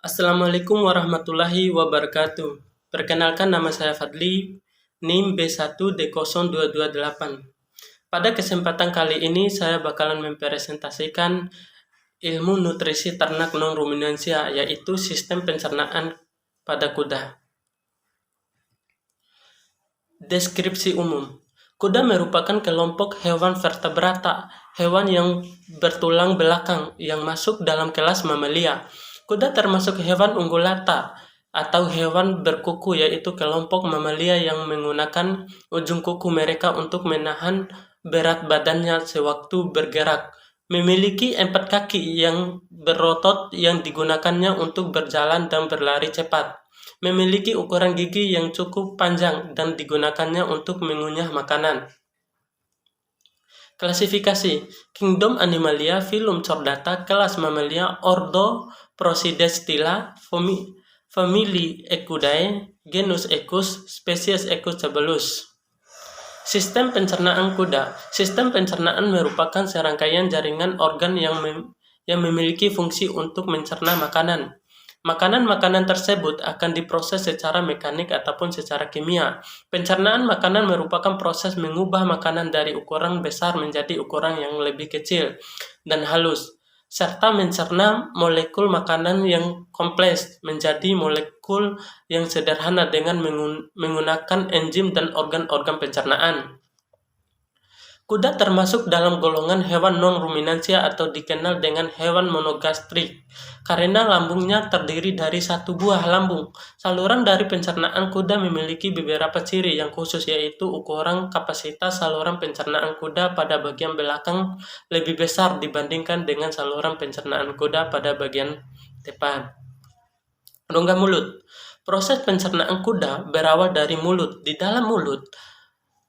Assalamualaikum warahmatullahi wabarakatuh. Perkenalkan, nama saya Fadli, NIM B1D0228. Pada kesempatan kali ini saya bakalan mempresentasikan ilmu nutrisi ternak non-ruminansia, yaitu sistem pencernaan pada kuda. Deskripsi umum. Kuda merupakan kelompok hewan vertebrata, hewan yang bertulang belakang yang masuk dalam kelas mamalia. Kuda termasuk hewan ungulata atau hewan berkuku, yaitu kelompok mamalia yang menggunakan ujung kuku mereka untuk menahan berat badannya sewaktu bergerak. Memiliki 4 kaki yang berotot yang digunakannya untuk berjalan dan berlari cepat. Memiliki ukuran gigi yang cukup panjang dan digunakannya untuk mengunyah makanan. Klasifikasi: Kingdom Animalia, Phylum Chordata, kelas Mammalia, Ordo Prosidestilla, Famili Equidae, genus Equus, spesies Equus cabellus. Sistem pencernaan kuda. Sistem pencernaan merupakan serangkaian jaringan organ yang memiliki fungsi untuk mencerna makanan. Makanan-makanan tersebut akan diproses secara mekanik ataupun secara kimia. Pencernaan makanan merupakan proses mengubah makanan dari ukuran besar menjadi ukuran yang lebih kecil dan halus, serta mencerna molekul makanan yang kompleks menjadi molekul yang sederhana dengan menggunakan enzim dan organ-organ pencernaan. Kuda termasuk dalam golongan hewan non-ruminansia atau dikenal dengan hewan monogastrik karena lambungnya terdiri dari satu buah lambung. Saluran dari pencernaan kuda memiliki beberapa ciri yang khusus, yaitu ukuran kapasitas saluran pencernaan kuda pada bagian belakang lebih besar dibandingkan dengan saluran pencernaan kuda pada bagian depan. Rongga mulut. Proses pencernaan kuda berawal dari mulut. Di dalam mulut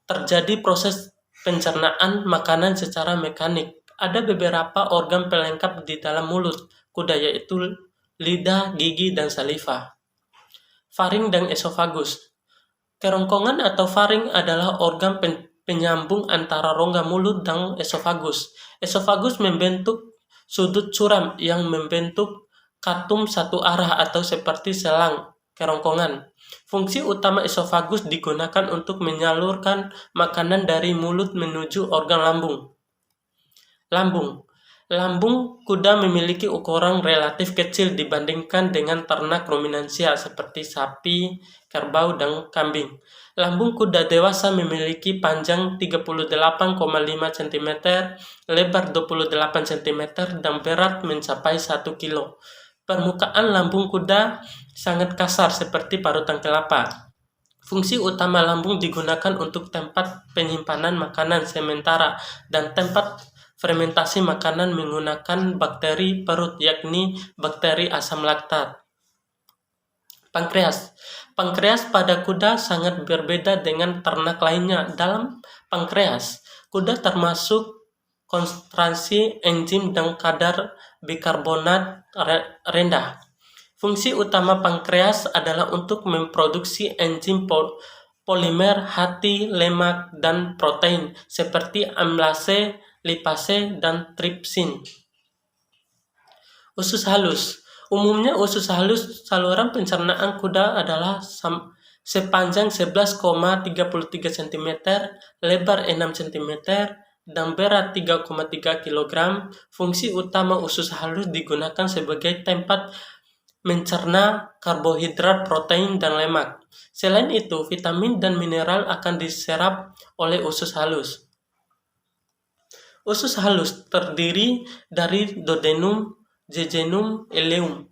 terjadi proses pencernaan makanan secara mekanik. Ada beberapa organ pelengkap di dalam mulut kuda, yaitu lidah, gigi, dan saliva. Faring dan esofagus. Kerongkongan atau faring adalah organ penyambung antara rongga mulut dan esofagus. Esofagus membentuk sudut curam yang membentuk katum satu arah atau seperti selang kerongkongan. Fungsi utama esofagus digunakan untuk menyalurkan makanan dari mulut menuju organ lambung. Lambung kuda memiliki ukuran relatif kecil dibandingkan dengan ternak ruminansia seperti sapi, kerbau, dan kambing. Lambung kuda dewasa memiliki panjang 38,5 cm, lebar 28 cm, dan berat mencapai 1 kg. Permukaan lambung kuda sangat kasar seperti parutan kelapa. Fungsi utama lambung digunakan untuk tempat penyimpanan makanan sementara dan tempat fermentasi makanan menggunakan bakteri perut, yakni bakteri asam laktat. Pankreas. Pankreas pada kuda sangat berbeda dengan ternak lainnya. Dalam pankreas, kuda termasuk konsentrasi enzim dan kadar bikarbonat rendah. Fungsi utama pankreas adalah untuk memproduksi enzim polimer hati lemak dan protein seperti amlase, lipase, dan tripsin. Usus halus. Umumnya usus halus saluran pencernaan kuda adalah sepanjang 11,33 cm, lebar 6 cm, dan berat 3,3 kg. Fungsi utama usus halus digunakan sebagai tempat mencerna karbohidrat, protein, dan lemak. Selain itu, vitamin dan mineral akan diserap oleh usus halus. Usus halus terdiri dari duodenum, jejunum, ileum.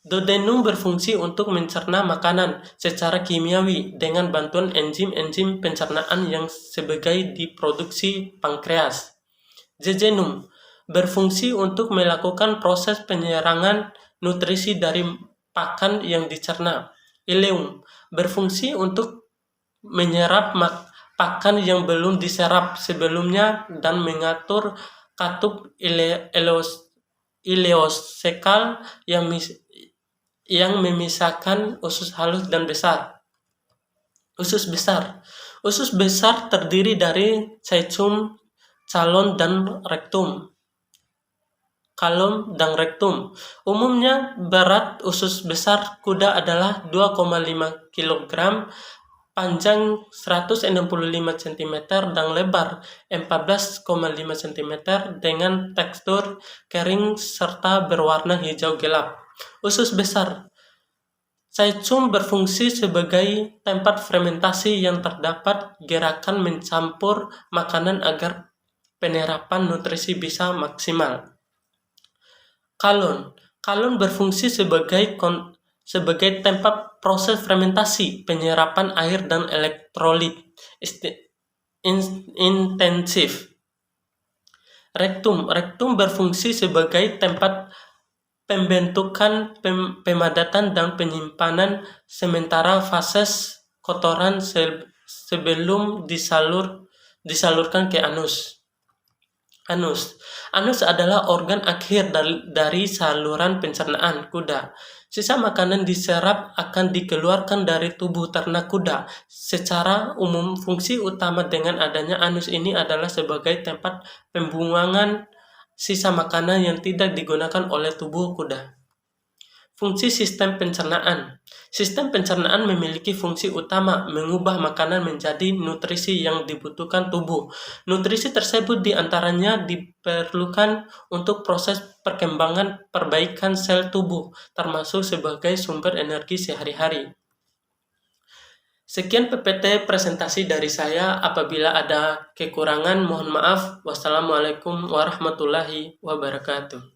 Duodenum berfungsi untuk mencerna makanan secara kimiawi dengan bantuan enzim-enzim pencernaan yang sebagai diproduksi pankreas. Jejunum berfungsi untuk melakukan proses penyerangan nutrisi dari pakan yang dicerna. Ileum berfungsi untuk menyerap pakan yang belum diserap sebelumnya dan mengatur katup ileosekal yang memisahkan usus halus dan besar. Usus besar. Usus besar terdiri dari cecum, calon, dan rektum. kalum, dan rektum. Umumnya berat usus besar kuda adalah 2,5 kg, panjang 165 cm dan lebar 14,5 cm dengan tekstur kering serta berwarna hijau gelap. Usus besar. Saicum berfungsi sebagai tempat fermentasi yang terdapat gerakan mencampur makanan agar penyerapan nutrisi bisa maksimal. Kalun. Kalun berfungsi sebagai tempat proses fermentasi, penyerapan air dan elektrolit intensif. Rektum. Rektum berfungsi sebagai tempat pembentukan, pemadatan dan penyimpanan sementara fases kotoran sebelum disalurkan ke anus. Anus adalah organ akhir dari saluran pencernaan kuda. Sisa makanan diserap akan dikeluarkan dari tubuh ternak kuda. Secara umum, fungsi utama dengan adanya anus ini adalah sebagai tempat pembuangan sisa makanan yang tidak digunakan oleh tubuh kuda. Fungsi sistem pencernaan. Sistem pencernaan memiliki fungsi utama mengubah makanan menjadi nutrisi yang dibutuhkan tubuh. Nutrisi tersebut diantaranya diperlukan untuk proses perkembangan perbaikan sel tubuh, termasuk sebagai sumber energi sehari-hari. Sekian PPT presentasi dari saya. Apabila ada kekurangan, mohon maaf. Wassalamualaikum warahmatullahi wabarakatuh.